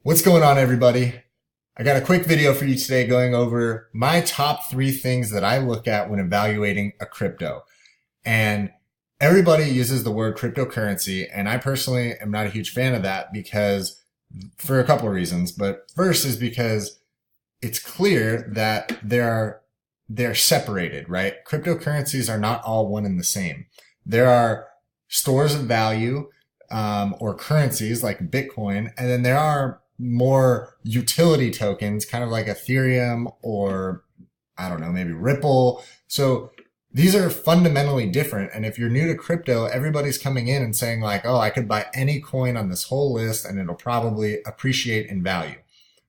What's going on, everybody? I got a quick video for you today going over my top 3 things that I look at when evaluating a crypto. And everybody uses the word cryptocurrency, and I personally am not a huge fan of that because for a couple of reasons. But first is because it's clear that they're separated, right? Cryptocurrencies are not all one and the same. There are stores of value or currencies like Bitcoin, and then there are more utility tokens, kind of like Ethereum or I don't know, maybe Ripple. So these are fundamentally different. And if you're new to crypto, everybody's coming in and saying like, oh, I could buy any coin on this whole list and it'll probably appreciate in value.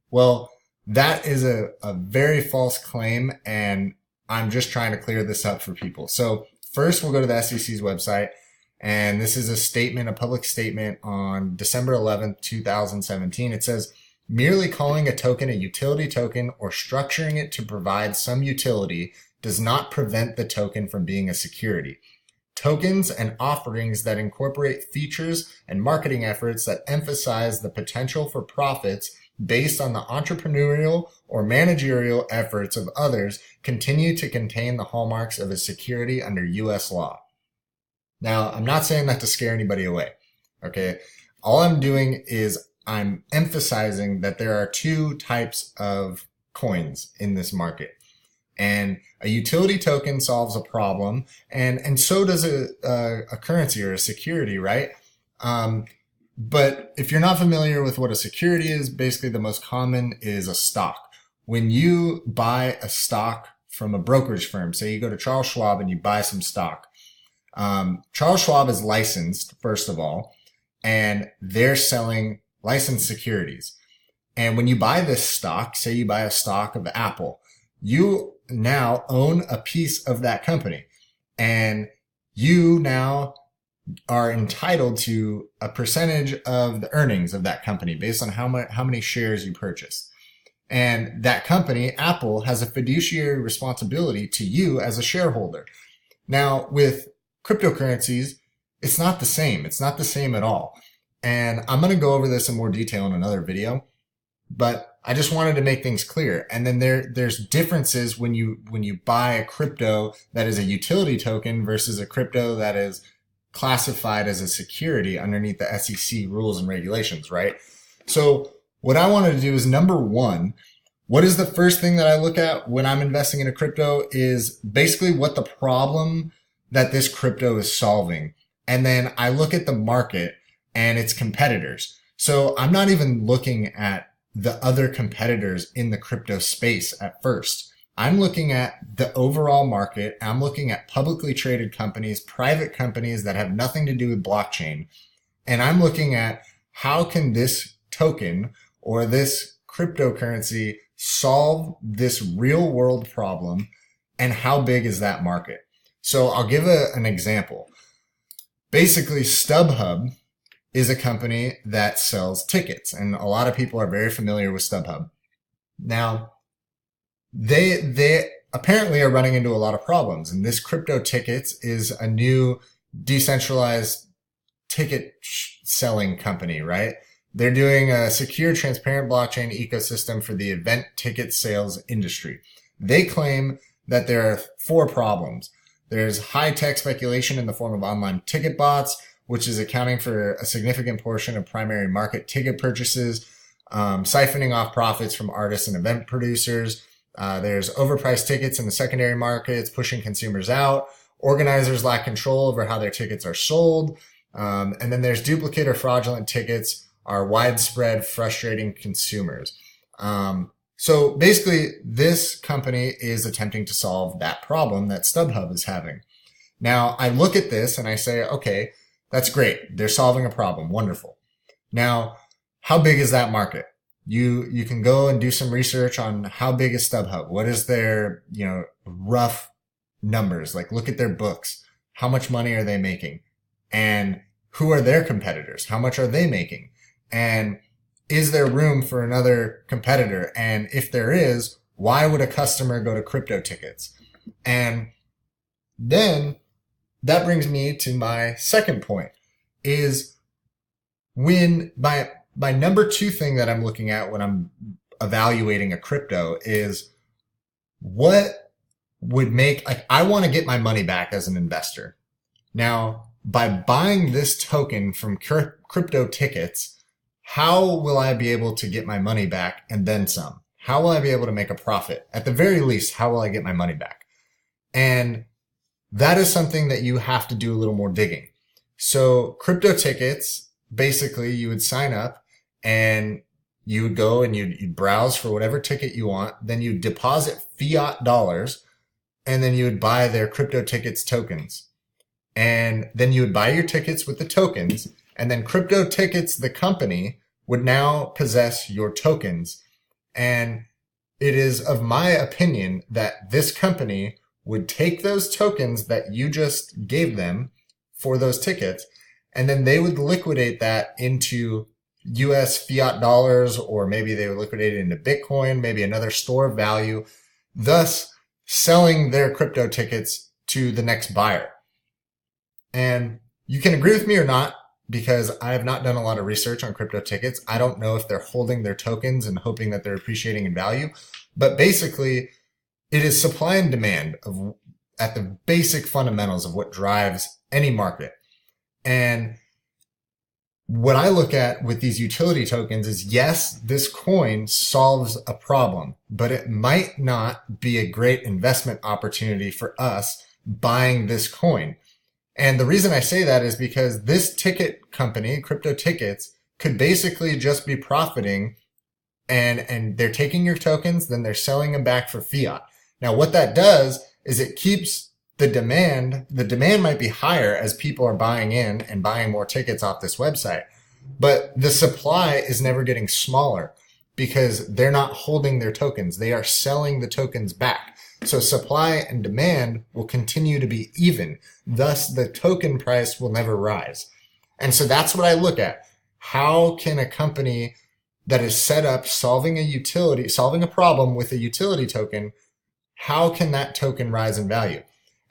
Well, that is a very false claim, and I'm just trying to clear this up for people. So first, we'll go to the SEC's website, and this is a public statement on December 11th, 2017. It says, merely calling a token a utility token or structuring it to provide some utility does not prevent the token from being a security. Tokens and offerings that incorporate features and marketing efforts that emphasize the potential for profits based on the entrepreneurial or managerial efforts of others continue to contain the hallmarks of a security under U.S. law. Now, I'm not saying that to scare anybody away, okay? All I'm doing is I'm emphasizing that there are 2 types of coins in this market. And a utility token solves a problem, and so does a currency or a security, right? But if you're not familiar with what a security is, basically the most common is a stock. When you buy a stock from a brokerage firm, say you go to Charles Schwab and you buy some stock, Charles Schwab is licensed, first of all, and they're selling licensed securities. And when you buy this stock, say you buy a stock of Apple, you now own a piece of that company, and you now are entitled to a percentage of the earnings of that company based on how many shares you purchase. And that company, Apple, has a fiduciary responsibility to you as a shareholder. Now, with cryptocurrencies, it's not the same. It's not the same at all. And I'm going to go over this in more detail in another video, but I just wanted to make things clear. And then there's differences when you buy a crypto that is a utility token versus a crypto that is classified as a security underneath the SEC rules and regulations, right? So what I wanted to do is, number 1, what is the first thing that I look at when I'm investing in a crypto is basically what the problem that this crypto is solving. And then I look at the market and its competitors. So I'm not even looking at the other competitors in the crypto space at first. I'm looking at the overall market. I'm looking at publicly traded companies, private companies that have nothing to do with blockchain. And I'm looking at how can this token or this cryptocurrency solve this real world problem, and how big is that market? So I'll give an example. Basically, StubHub is a company that sells tickets, and a lot of people are very familiar with StubHub. Now, they apparently are running into a lot of problems, and this crypto tickets is a new decentralized ticket selling company, right? They're doing a secure, transparent blockchain ecosystem for the event ticket sales industry. They claim that there are 4 problems. There's high-tech speculation in the form of online ticket bots, which is accounting for a significant portion of primary market ticket purchases, siphoning off profits from artists and event producers. There's overpriced tickets in the secondary markets, pushing consumers out. Organizers lack control over how their tickets are sold. And then there's duplicate or fraudulent tickets are widespread, frustrating consumers. So basically, this company is attempting to solve that problem that StubHub is having. Now, I look at this and I say, okay, that's great. They're solving a problem. Wonderful. Now, how big is that market? You can go and do some research on how big is StubHub. What is their, rough numbers? Like, look at their books. How much money are they making? And who are their competitors? How much are they making? And is there room for another competitor? And if there is, why would a customer go to crypto tickets? And then that brings me to my second point, is when my number two thing that I'm looking at when I'm evaluating a crypto is what would make, like, I want to get my money back as an investor. Now, by buying this token from crypto tickets, how will I be able to get my money back and then some? How will I be able to make a profit? At the very least, how will I get my money back? And that is something that you have to do a little more digging. So crypto tickets, basically you would sign up and you would go and you'd browse for whatever ticket you want. Then you deposit fiat dollars and then you would buy their crypto tickets tokens. And then you would buy your tickets with the tokens, and then crypto tickets, the company, would now possess your tokens. And it is of my opinion that this company would take those tokens that you just gave them for those tickets, and then they would liquidate that into US fiat dollars, or maybe they would liquidate it into Bitcoin, maybe another store of value, thus selling their crypto tickets to the next buyer. And you can agree with me or not, because I have not done a lot of research on crypto tickets. I don't know if they're holding their tokens and hoping that they're appreciating in value. But basically, it is supply and demand at the basic fundamentals of what drives any market. And what I look at with these utility tokens is, yes, this coin solves a problem, but it might not be a great investment opportunity for us buying this coin. And the reason I say that is because this ticket company, crypto tickets, could basically just be profiting, and they're taking your tokens, then they're selling them back for fiat. Now, what that does is it keeps the demand might be higher as people are buying in and buying more tickets off this website, but the supply is never getting smaller because they're not holding their tokens. They are selling the tokens back. So supply and demand will continue to be even. Thus, the token price will never rise. And so that's what I look at. How can a company that is set up solving a problem with a utility token, how can that token rise in value?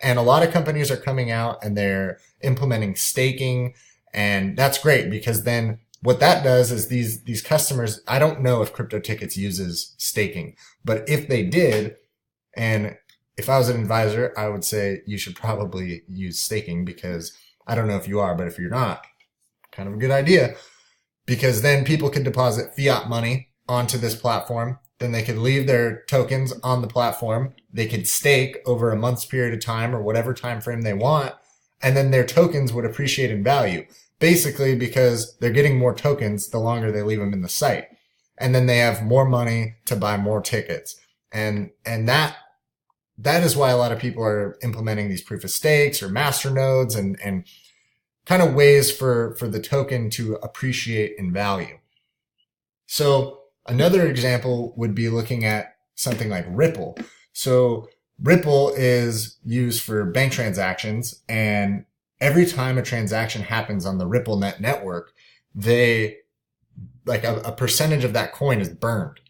And a lot of companies are coming out and they're implementing staking, and that's great, because then what that does is these customers, I don't know if crypto tickets uses staking, but if they did, and if I was an advisor, I would say you should probably use staking, because I don't know if you are, but if you're not, kind of a good idea, because then people could deposit fiat money onto this platform. Then they could leave their tokens on the platform. They could stake over a month's period of time or whatever time frame they want. And then their tokens would appreciate in value, basically because they're getting more tokens the longer they leave them in the site. And then they have more money to buy more tickets. And that is why a lot of people are implementing these proof of stakes or master nodes and kind of ways for the token to appreciate in value. So another example would be looking at something like Ripple. So Ripple is used for bank transactions, and every time a transaction happens on the RippleNet network, a percentage of that coin is burned.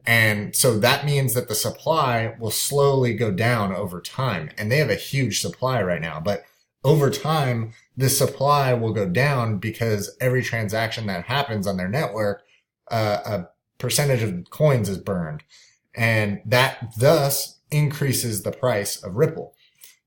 And so that means that the supply will slowly go down over time. And they have a huge supply right now, but over time, the supply will go down because every transaction that happens on their network, a percentage of coins is burned. And that thus increases the price of Ripple.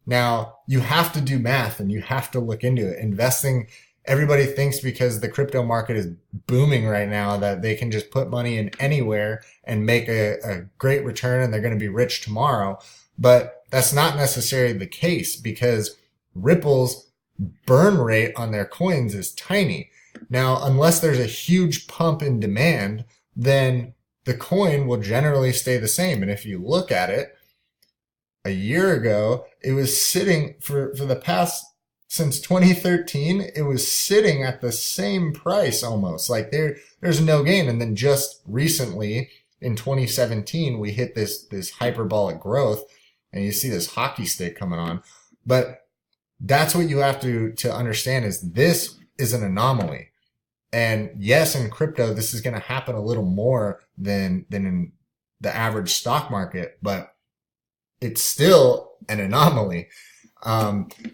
Now, you have to do math and you have to look into it. Investing, everybody thinks because the crypto market is booming right now that they can just put money in anywhere and make a great return and they're going to be rich tomorrow. But that's not necessarily the case, because Ripple's burn rate on their coins is tiny. Now, unless there's a huge pump in demand, then the coin will generally stay the same. And if you look at it, a year ago, it was sitting for the past, since 2013, it was sitting at the same price almost. Like there's no gain. And then just recently in 2017, we hit this hyperbolic growth, and you see this hockey stick coming on. But that's what you have to understand, is this is an anomaly. And yes, in crypto, this is going to happen a little more than in the average stock market, but it's still an anomaly.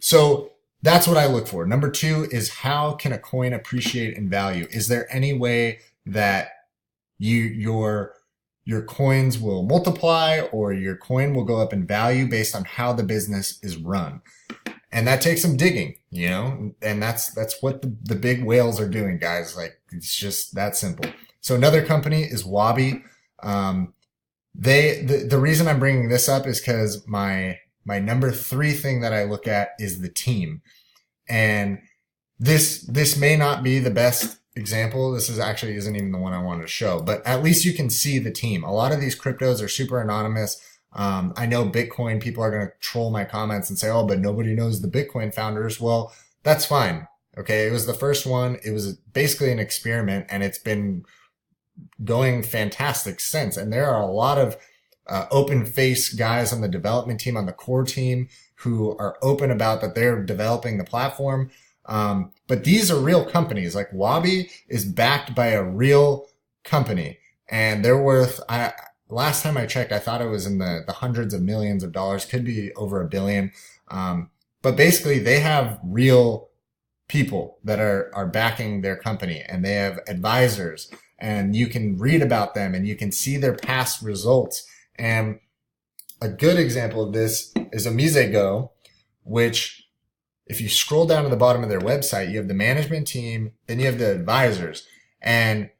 So that's what I look for. Number two is, how can a coin appreciate in value? Is there any way that your coins will multiply or your coin will go up in value based on how the business is run. And that takes some digging, and that's what the big whales are doing, guys. Like, it's just that simple. So another company is Wabi. The reason I'm bringing this up is because my number 3 thing that I look at is the team. And this may not be the best example. This isn't even the one I wanted to show, but at least you can see the team. A lot of these cryptos are super anonymous. I know Bitcoin, people are going to troll my comments and say, oh, but nobody knows the Bitcoin founders. Well, that's fine. Okay. It was the first one. It was basically an experiment, and it's been going fantastic since. And there are a lot of open face guys on the development team, on the core team, who are open about that they're developing the platform. But these are real companies. Like, Wabi is backed by a real company, and they're worth, last time I checked, I thought it was in the hundreds of millions of dollars, could be over $1 billion. But basically they have real people that are backing their company, and they have advisors, and you can read about them and you can see their past results. And a good example of this is Go, which, if you scroll down to the bottom of their website, you have the management team, then you have the advisors. And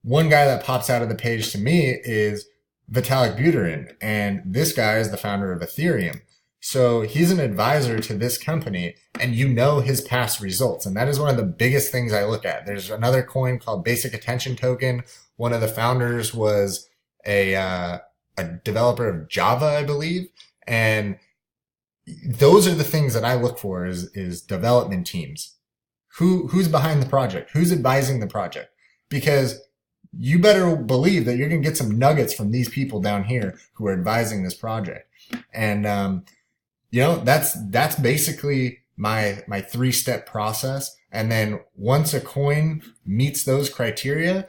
one guy that pops out of the page to me is Vitalik Buterin. And this guy is the founder of Ethereum. So he's an advisor to this company, and his past results. And that is one of the biggest things I look at. There's another coin called Basic Attention Token. One of the founders was a developer of Java, I believe. And those are the things that I look for is development teams. Who's behind the project? Who's advising the project? Because you better believe that you're going to get some nuggets from these people down here who are advising this project. And, that's basically my 3-step process. And then once a coin meets those criteria,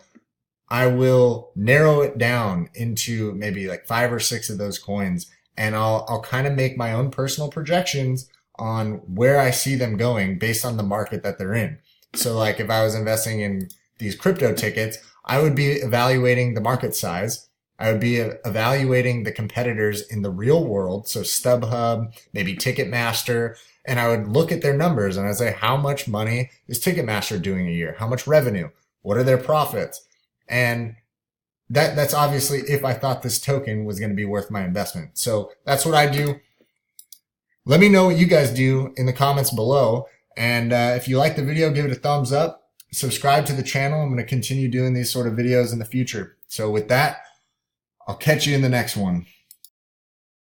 I will narrow it down into maybe like 5 or 6 of those coins. And I'll kind of make my own personal projections on where I see them going based on the market that they're in. So like, if I was investing in these crypto tickets, I would be evaluating the market size. I would be evaluating the competitors in the real world. So StubHub, maybe Ticketmaster, and I would look at their numbers and I'd say, how much money is Ticketmaster doing a year? How much revenue? What are their profits? And that's obviously if I thought this token was going to be worth my investment. So that's what I do. Let me know what you guys do in the comments below. And if you like the video, give it a thumbs up. Subscribe to the channel. I'm going to continue doing these sort of videos in the future. So with that, I'll catch you in the next one.